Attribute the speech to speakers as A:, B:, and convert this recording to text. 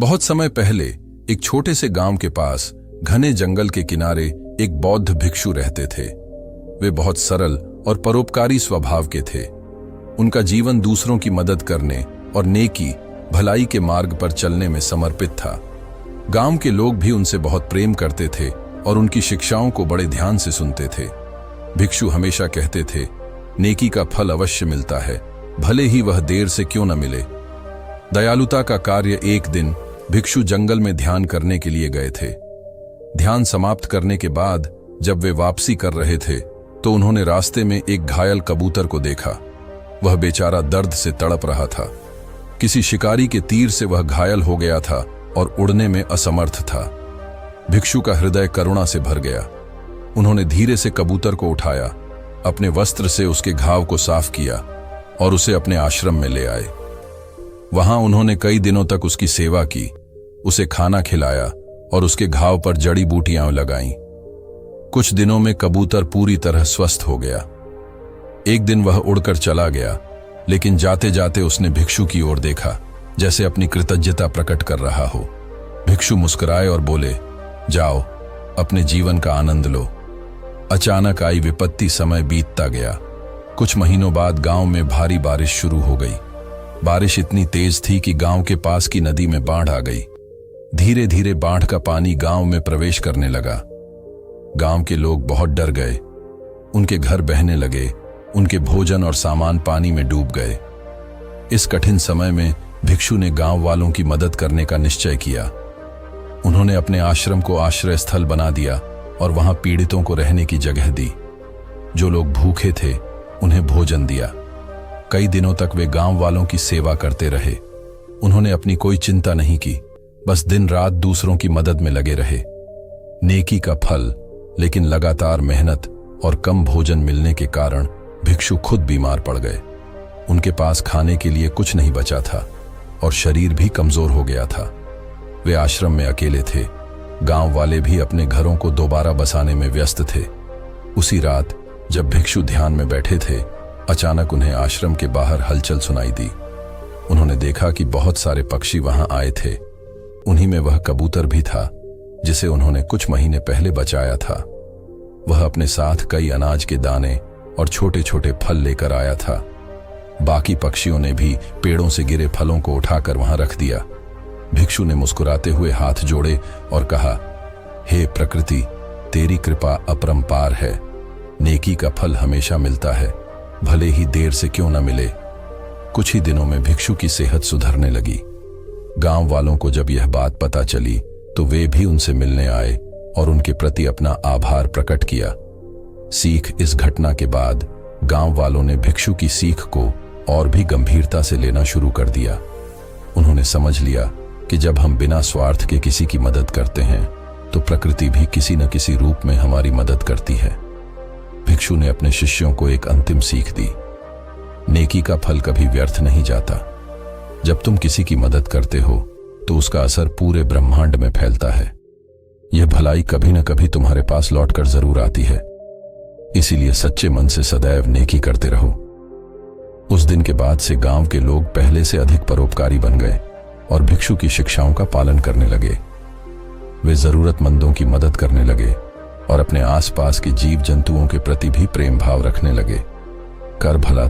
A: बहुत समय पहले एक छोटे से गांव के पास घने जंगल के किनारे एक बौद्ध भिक्षु रहते थे। वे बहुत सरल और परोपकारी स्वभाव के थे। उनका जीवन दूसरों की मदद करने और नेकी भलाई के मार्ग पर चलने में समर्पित था। गांव के लोग भी उनसे बहुत प्रेम करते थे और उनकी शिक्षाओं को बड़े ध्यान से सुनते थे। भिक्षु हमेशा कहते थे, नेकी का फल अवश्य मिलता है, भले ही वह देर से क्यों न मिले। दयालुता का कार्य। एक दिन भिक्षु जंगल में ध्यान करने के लिए गए थे। ध्यान समाप्त करने के बाद जब वे वापसी कर रहे थे तो उन्होंने रास्ते में एक घायल कबूतर को देखा। वह बेचारा दर्द से तड़प रहा था। किसी शिकारी के तीर से वह घायल हो गया था और उड़ने में असमर्थ था। भिक्षु का हृदय करुणा से भर गया। उन्होंने धीरे से कबूतर को उठाया, अपने वस्त्र से उसके घाव को साफ किया और उसे अपने आश्रम में ले आए। वहां उन्होंने कई दिनों तक उसकी सेवा की, उसे खाना खिलाया और उसके घाव पर जड़ी बूटियां लगाईं। कुछ दिनों में कबूतर पूरी तरह स्वस्थ हो गया। एक दिन वह उड़कर चला गया, लेकिन जाते जाते उसने भिक्षु की ओर देखा, जैसे अपनी कृतज्ञता प्रकट कर रहा हो। भिक्षु मुस्कुराए और बोले, जाओ, अपने जीवन का आनंद लो। अचानक आई विपत्ति समय बीतता गया। कुछ महीनों बाद गांव में भारी बारिश शुरू हो गई। बारिश इतनी तेज थी कि गांव के पास की नदी में बाढ़ आ गई। धीरे धीरे बाढ़ का पानी गांव में प्रवेश करने लगा। गांव के लोग बहुत डर गए। उनके घर बहने लगे, उनके भोजन और सामान पानी में डूब गए। इस कठिन समय में भिक्षु ने गांव वालों की मदद करने का निश्चय किया। उन्होंने अपने आश्रम को आश्रय स्थल बना दिया और वहां पीड़ितों को रहने की जगह दी। जो लोग भूखे थे उन्हें भोजन दिया। कई दिनों तक वे गांव वालों की सेवा करते रहे। उन्होंने अपनी कोई चिंता नहीं की, बस दिन रात दूसरों की मदद में लगे रहे। नेकी का फल, लेकिन लगातार मेहनत और कम भोजन मिलने के कारण भिक्षु खुद बीमार पड़ गए। उनके पास खाने के लिए कुछ नहीं बचा था और शरीर भी कमजोर हो गया था। वे आश्रम में अकेले थे। गांव वाले भी अपने घरों को दोबारा बसाने में व्यस्त थे। उसी रात जब भिक्षु ध्यान में बैठे थे, अचानक उन्हें आश्रम के बाहर हलचल सुनाई दी। उन्होंने देखा कि बहुत सारे पक्षी वहां आए थे। उन्हीं में वह कबूतर भी था जिसे उन्होंने कुछ महीने पहले बचाया था। वह अपने साथ कई अनाज के दाने और छोटे छोटे फल लेकर आया था। बाकी पक्षियों ने भी पेड़ों से गिरे फलों को उठाकर वहां रख दिया। भिक्षु ने मुस्कुराते हुए हाथ जोड़े और कहा, हे प्रकृति, तेरी कृपा अपरंपार है। नेकी का फल हमेशा मिलता है, भले ही देर से क्यों न मिले। कुछ ही दिनों में भिक्षु की सेहत सुधरने लगी। गांव वालों को जब यह बात पता चली तो वे भी उनसे मिलने आए और उनके प्रति अपना आभार प्रकट किया। सीख। इस घटना के बाद गांव वालों ने भिक्षु की सीख को और भी गंभीरता से लेना शुरू कर दिया। उन्होंने समझ लिया कि जब हम बिना स्वार्थ के किसी की मदद करते हैं तो प्रकृति भी किसी न किसी रूप में हमारी मदद करती है। भिक्षु ने अपने शिष्यों को एक अंतिम सीख दी, नेकी का फल कभी व्यर्थ नहीं जाता। जब तुम किसी की मदद करते हो तो उसका असर पूरे ब्रह्मांड में फैलता है। यह भलाई कभी न कभी तुम्हारे पास लौटकर जरूर आती है। इसीलिए सच्चे मन से सदैव नेकी करते रहो। उस दिन के बाद से गांव के लोग पहले से अधिक परोपकारी बन गए और भिक्षु की शिक्षाओं का पालन करने लगे। वे जरूरतमंदों की मदद करने लगे और अपने आसपास के जीव जंतुओं के प्रति भी प्रेम भाव रखने लगे। कर भला